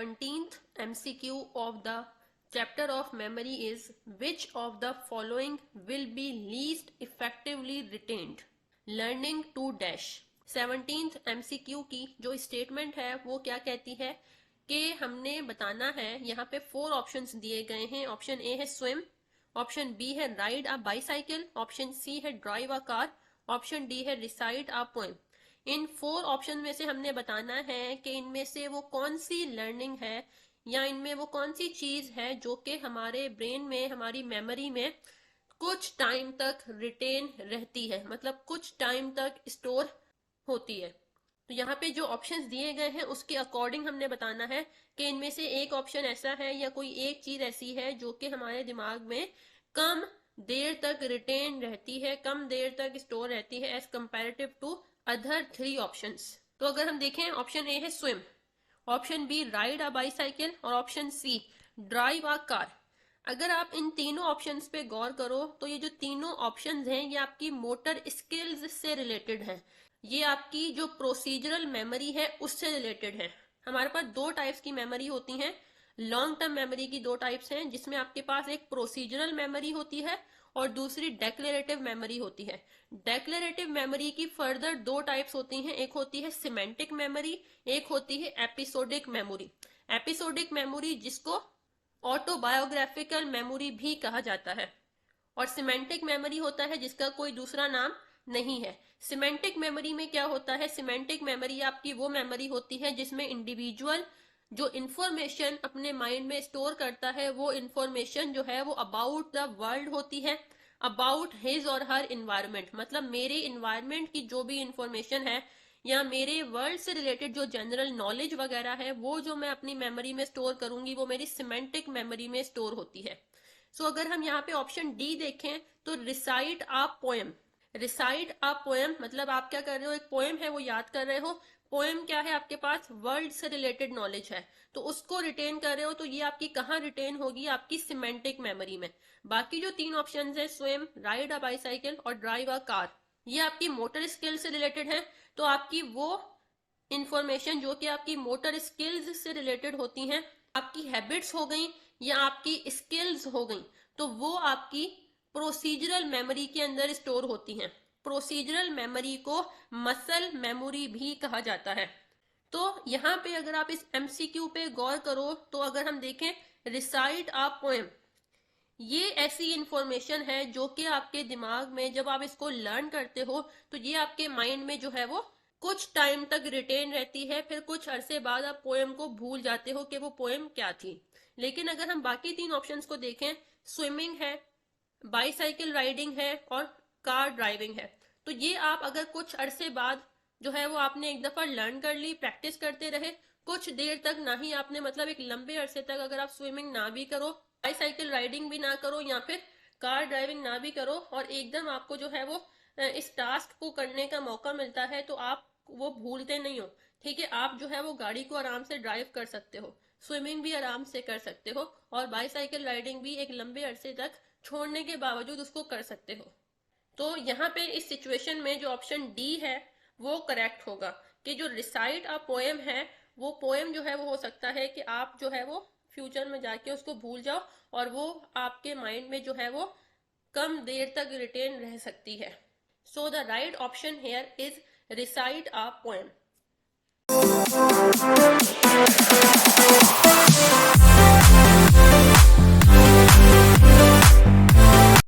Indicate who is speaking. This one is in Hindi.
Speaker 1: 17th MCQ of the chapter of memory is which of the following will be least effectively retained? Learning to dash. 17th MCQ की जो स्टेटमेंट है वो क्या कहती है कि हमने बताना है, यहाँ पे 4 ऑप्शंस दिए गए हैं। ऑप्शन ए है स्विम, ऑप्शन बी है ride a bicycle, option C है drive a car, option D है रिसाइट अ पोएम। इन 4 ऑप्शन में से हमने बताना है कि इनमें से वो कौन सी लर्निंग है या इनमें वो कौन सी चीज है जो कि हमारे ब्रेन में, हमारी मेमोरी में कुछ टाइम तक रिटेन रहती है, मतलब कुछ टाइम तक स्टोर होती है। तो यहाँ पे जो ऑप्शंस दिए गए हैं उसके अकॉर्डिंग हमने बताना है कि इनमें से एक ऑप्शन ऐसा है या कोई एक चीज ऐसी है जो कि हमारे दिमाग में कम देर तक रिटेन रहती है, कम देर तक स्टोर रहती है as comparative to other 3 options. तो अगर हम देखें, ऑप्शन ए है swim, option B ride a bicycle और option C drive a car. अगर आप इन तीनों ऑप्शंस पे गौर करो तो ये जो तीनों ऑप्शंस हैं ये आपकी मोटर स्किल्स से रिलेटेड हैं, ये आपकी जो प्रोसीजरल मेमोरी है उससे रिलेटेड है। हमारे पास 2 टाइप्स की मेमोरी होती हैं। लॉन्ग टर्म मेमोरी की 2 टाइप्स हैं, जिसमें आपके पास एक प्रोसीजरल मेमोरी होती है और दूसरी डेक्लेरेटिव मेमोरी होती है। डेक्लेरेटिव मेमोरी की फर्दर 2 टाइप्स होती हैं, एक होती है सिमेंटिक मेमोरी, एक होती है एपिसोडिक मेमोरी। एपिसोडिक मेमोरी जिसको ऑटोबायोग्राफिकल मेमोरी भी कहा जाता है, और सिमेंटिक मेमोरी होता है जिसका कोई दूसरा नाम नहीं है। सिमेंटिक मेमोरी में क्या होता है, सिमेंटिक मेमोरी आपकी वो मेमोरी होती है जिसमें इंडिविजुअल जो इंफॉर्मेशन अपने माइंड में स्टोर करता है वो इंफॉर्मेशन जो है वो अबाउट द वर्ल्ड होती है, अबाउट हिज और हर इन्वायरमेंट, मतलब मेरे इन्वायरमेंट की जो भी इंफॉर्मेशन है या मेरे वर्ल्ड से रिलेटेड जो जनरल नॉलेज वगैरह है वो जो मैं अपनी मेमोरी में स्टोर करूंगी वो मेरी सिमेंटिक मेमोरी में स्टोर होती है। सो अगर हम यहाँ पे ऑप्शन डी देखें तो recite a poem. Recite a poem मतलब आप क्या कर रहे हो, एक पोएम है वो याद कर रहे हो। पोएम क्या है, आपके पास वर्ल्ड से रिलेटेड नॉलेज है तो उसको रिटेन कर रहे हो, तो ये आपकी कहाँ रिटेन होगी, आपकी सिमेंटिक मेमोरी में। बाकी जो 3 ऑप्शन है स्विम, राइड अ बाईसाइकिल और ड्राइव अ कार, ये आपकी मोटर स्किल से रिलेटेड है। तो आपकी वो इंफॉर्मेशन जो कि आपकी मोटर स्किल्स से रिलेटेड होती हैं, आपकी हैबिट्स हो गई या आपकी स्किल्स हो गई, तो वो आपकी प्रोसीजरल मेमोरी के अंदर स्टोर होती हैं। प्रोसीजरल मेमोरी को मसल मेमोरी भी कहा जाता है। तो यहाँ पे अगर आप इस एमसीक्यू पे गौर करो तो अगर हम देखें रिसाइट अ पोएम, ये ऐसी इंफॉर्मेशन है जो कि आपके दिमाग में जब आप इसको लर्न करते हो तो ये आपके माइंड में जो है वो कुछ टाइम तक रिटेन रहती है, फिर कुछ अरसे बाद आप पोएम को भूल जाते हो कि वो पोएम क्या थी। लेकिन अगर हम बाकी 3 ऑप्शंस को देखें, स्विमिंग है, बाईसाइकिल राइडिंग है और कार ड्राइविंग है, तो ये आप अगर कुछ अरसे बाद जो है वो आपने एक दफा लर्न कर ली, प्रैक्टिस करते रहे, कुछ देर तक ना ही आपने, मतलब एक लंबे अरसे तक अगर आप स्विमिंग ना भी करो, बाईसाइकिल राइडिंग भी ना करो या फिर कार ड्राइविंग ना भी करो और एकदम आपको जो है वो इस टास्क को करने का मौका मिलता है तो आप वो भूलते नहीं हो। ठीक है, आप जो है वो गाड़ी को आराम से ड्राइव कर सकते हो, स्विमिंग भी आराम से कर सकते हो और बाईसाइकिल राइडिंग भी एक लंबे अरसे तक छोड़ने के बावजूद उसको कर सकते हो। तो यहाँ पे इस सिचुएशन में जो ऑप्शन डी है वो करेक्ट होगा कि जो रिसाइट अ पोएम है वो पोएम जो है वो हो सकता है कि आप जो है वो फ्यूचर में जाके उसको भूल जाओ और वो आपके माइंड में जो है वो कम देर तक रिटेन रह सकती है। So the right option here is recite a poem.